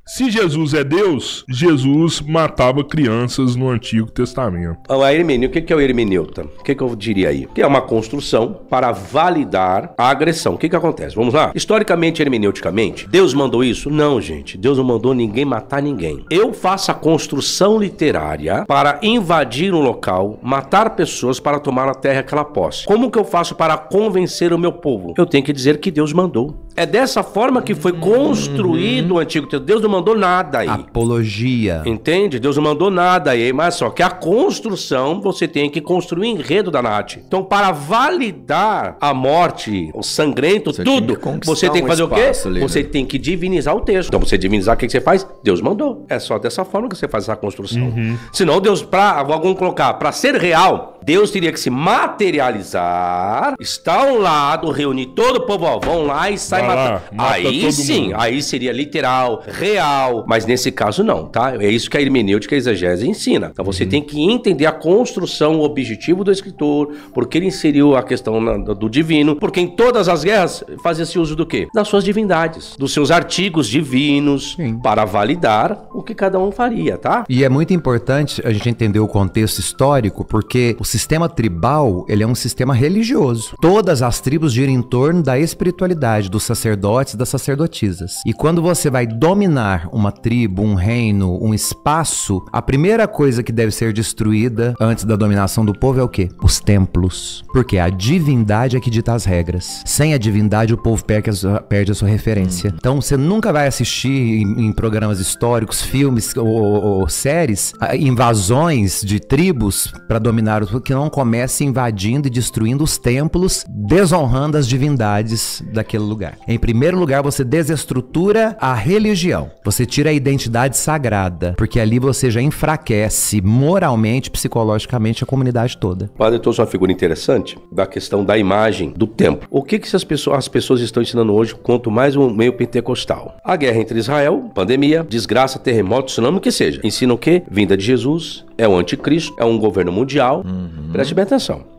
Se Jesus é Deus, Jesus matava crianças no Antigo Testamento. A hermenêutica, o que é o hermeneuta? O que eu diria aí? Que é uma construção para validar a agressão. O que acontece? Vamos lá? Historicamente, hermeneuticamente, Deus mandou isso? Não, gente. Deus não mandou ninguém matar ninguém. Eu faço a construção literária para invadir um local, matar pessoas para tomar a terra que ela posse. Como que eu faço para convencer o meu povo? Eu tenho que dizer que Deus mandou. É dessa forma que foi construído o Antigo Testamento. Deus não mandou nada aí. Apologia. Entende? Deus não mandou nada aí, mas só que a construção, você tem que construir o enredo da narrativa. Então, para validar a morte, o sangrento, você tudo, você tem que fazer o quê? Ali, você né? tem que divinizar o texto. Então, você divinizar, o que você faz? Deus mandou. É só dessa forma que você faz essa construção. Senão, Deus, vamos colocar, para ser real, Deus teria que se materializar, estar ao lado, reunir todo o povo, ó, vão lá e sai matando. Aí sim, aí seria literal, real, mas nesse caso não, tá? É isso que a hermenêutica e a exegese ensina. Então você tem que entender a construção, o objetivo do escritor, porque ele inseriu a questão do divino, porque em todas as guerras fazia-se uso do quê? Das suas divindades, dos seus artigos divinos, para validar o que cada um faria, tá? E é muito importante a gente entender o contexto histórico, porque o sistema tribal, ele é um sistema religioso. Todas as tribos giram em torno da espiritualidade, dos sacerdotes e das sacerdotisas. E quando você vai dominar uma tribo, um reino, um espaço, a primeira coisa que deve ser destruída antes da dominação do povo é o quê? Os templos. Porque a divindade é que dita as regras. Sem a divindade, o povo perde a sua referência. Então, você nunca vai assistir em programas históricos, filmes ou séries, invasões de tribos para dominar o que não comece invadindo e destruindo os templos, desonrando as divindades daquele lugar. Em primeiro lugar, você desestrutura a religião. Você tira a identidade sagrada, porque ali você já enfraquece moralmente, psicologicamente a comunidade toda. O padre trouxe uma figura interessante da questão da imagem do templo. O que as pessoas estão ensinando hoje, quanto mais o meio pentecostal? A guerra entre Israel, pandemia, desgraça, terremoto, tsunami, o que seja. Ensina o quê? Vinda de Jesus, é o anticristo, é um governo mundial. Preste bem atenção.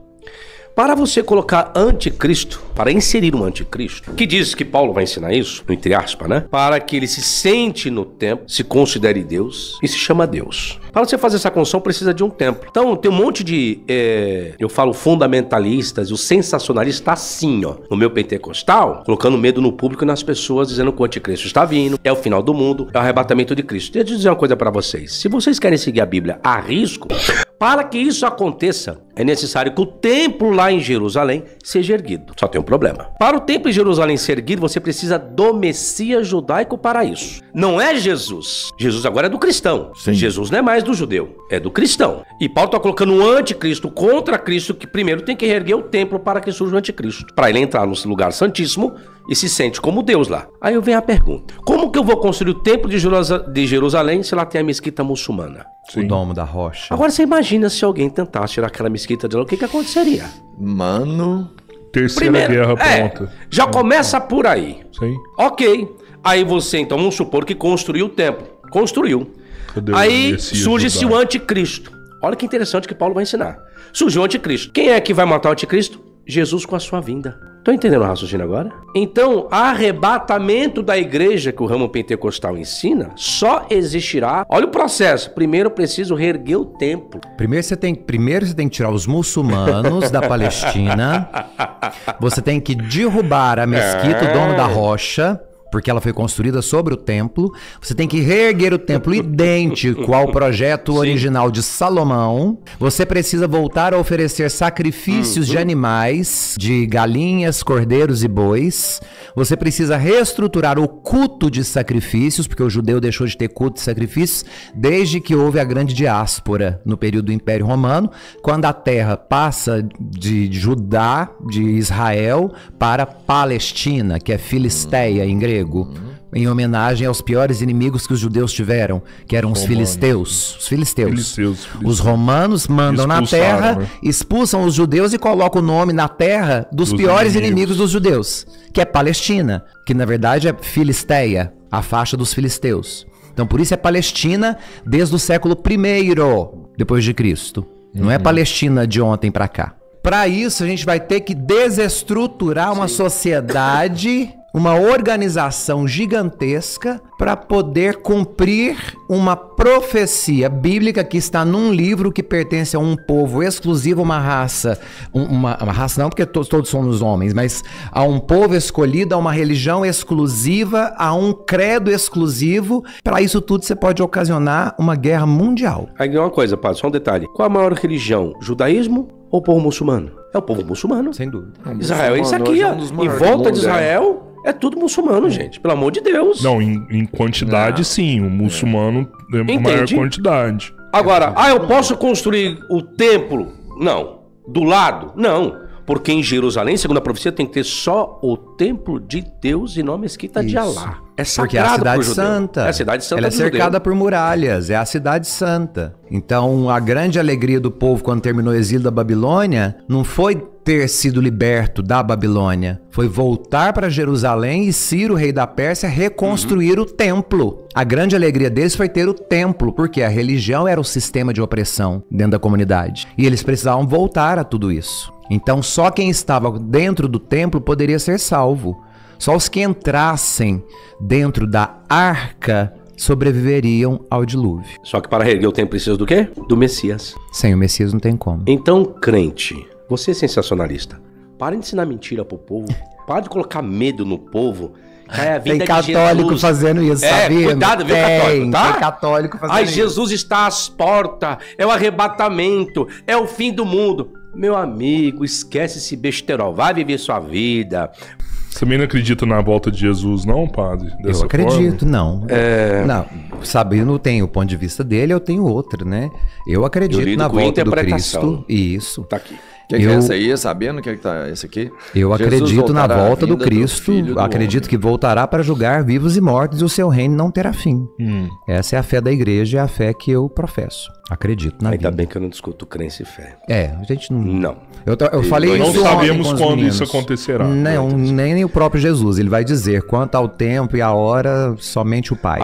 Para você colocar anticristo, para inserir um anticristo, que diz que Paulo vai ensinar isso, entre aspas, né? Para que ele se sente no templo, se considere Deus e se chama Deus. Para você fazer essa construção, precisa de um templo. Então, tem um monte de, eu falo fundamentalistas, e o sensacionalista assim, ó, no meu pentecostal, colocando medo no público e nas pessoas, dizendo que o anticristo está vindo, é o final do mundo, é o arrebatamento de Cristo. Deixa eu dizer uma coisa para vocês. Se vocês querem seguir a Bíblia a risco, para que isso aconteça, é necessário que o templo lá em Jerusalém seja erguido. Só tem um problema. Para o templo em Jerusalém ser erguido, você precisa do Messias judaico para isso. Não é Jesus. Jesus agora é do cristão. Sim. Jesus não é mais do judeu, é do cristão. E Paulo está colocando o anticristo contra Cristo, que primeiro tem que reerguer o templo para que surja o anticristo. Para ele entrar no lugar santíssimo e se sente como Deus lá. Aí vem a pergunta: como que eu vou construir o templo de Jerusalém se lá tem a mesquita muçulmana? O domo da rocha. Agora você imagina se alguém tentasse tirar aquela mesquita de lá, o que aconteceria? Mano... Terceira guerra pronta. Já começa por aí. Sim. Ok. Aí você, então, vamos supor que construiu o templo. Construiu. Aí surge-se o anticristo. Olha que interessante que Paulo vai ensinar. Surgiu o anticristo. Quem é que vai matar o anticristo? Jesus com a sua vinda. Estão entendendo o raciocínio agora? Então, arrebatamento da igreja que o ramo pentecostal ensina só existirá... Olha o processo. Primeiro eu preciso reerguer o templo. Primeiro você tem que tirar os muçulmanos da Palestina. Você tem que derrubar a mesquita, o domo da rocha, porque ela foi construída sobre o templo. Você tem que reerguer o templo idêntico ao projeto original de Salomão. Você precisa voltar a oferecer sacrifícios de animais, de galinhas, cordeiros e bois. Você precisa reestruturar o culto de sacrifícios, porque o judeu deixou de ter culto de sacrifícios desde que houve a grande diáspora no período do Império Romano, quando a terra passa de Judá, de Israel, para Palestina, que é Filisteia em grego. Em homenagem aos piores inimigos que os judeus tiveram, que eram os filisteus. Os filisteus. Os romanos mandam na terra, expulsam os judeus e colocam o nome na terra dos piores inimigos dos judeus, que é Palestina, que na verdade é Filisteia, a faixa dos filisteus. Então por isso é Palestina desde o século I depois de Cristo. Não é Palestina de ontem para cá. Para isso a gente vai ter que desestruturar uma sociedade uma organização gigantesca para poder cumprir uma profecia bíblica que está num livro que pertence a um povo exclusivo, uma raça, uma raça não porque todos somos homens, mas a um povo escolhido, a uma religião exclusiva, a um credo exclusivo. Para isso tudo você pode ocasionar uma guerra mundial. Aí uma coisa, padre, só um detalhe. Qual a maior religião? Judaísmo ou povo muçulmano? É o povo muçulmano. Sem dúvida. Israel é isso aqui, ó. Em volta de Israel é tudo muçulmano, gente. Pelo amor de Deus. Não, em quantidade sim. O muçulmano é maior quantidade. Agora, eu posso construir o templo? Não. Do lado? Não. Porque em Jerusalém, segundo a profecia, tem que ter só o templo de Deus e não a mesquita de Alá. É porque é a cidade santa. É a cidade santa. Ela é cercada por muralhas, é a cidade santa. Então, a grande alegria do povo quando terminou o exílio da Babilônia não foi ter sido liberto da Babilônia, foi voltar para Jerusalém e Ciro, rei da Pérsia, reconstruir o templo. A grande alegria deles foi ter o templo, porque a religião era o sistema de opressão dentro da comunidade. E eles precisavam voltar a tudo isso. Então, só quem estava dentro do templo poderia ser salvo. Só os que entrassem dentro da arca sobreviveriam ao dilúvio. Só que para reerguer o templo precisa do quê? Do Messias. Sem o Messias não tem como. Então, crente, você é sensacionalista. Para de ensinar mentira pro povo. Para de colocar medo no povo. Tem católico fazendo isso, sabia? Cuidado, viu, católico, tá? Tem católico fazendo isso. Jesus está às portas, é o arrebatamento, é o fim do mundo. Meu amigo, esquece esse besterol, vai viver sua vida. Você também não acredita na volta de Jesus, não, padre? Eu acredito, não. Não, Sabino tem o ponto de vista dele, eu tenho outro, né? Eu acredito na volta do Cristo. Isso. Tá aqui. Que é essa aí, sabendo que tá esse aqui? Eu acredito na volta do Cristo, acredito que voltará para julgar vivos e mortos e o seu reino não terá fim. Essa é a fé da igreja, é a fé que eu professo. Acredito na vida. Ainda bem que eu não discuto crença e fé. A gente não... Não. Eu falei não isso sabemos com quando meninos. isso acontecerá. Não, nem o próprio Jesus. Ele vai dizer quanto ao tempo e a hora, somente o Pai.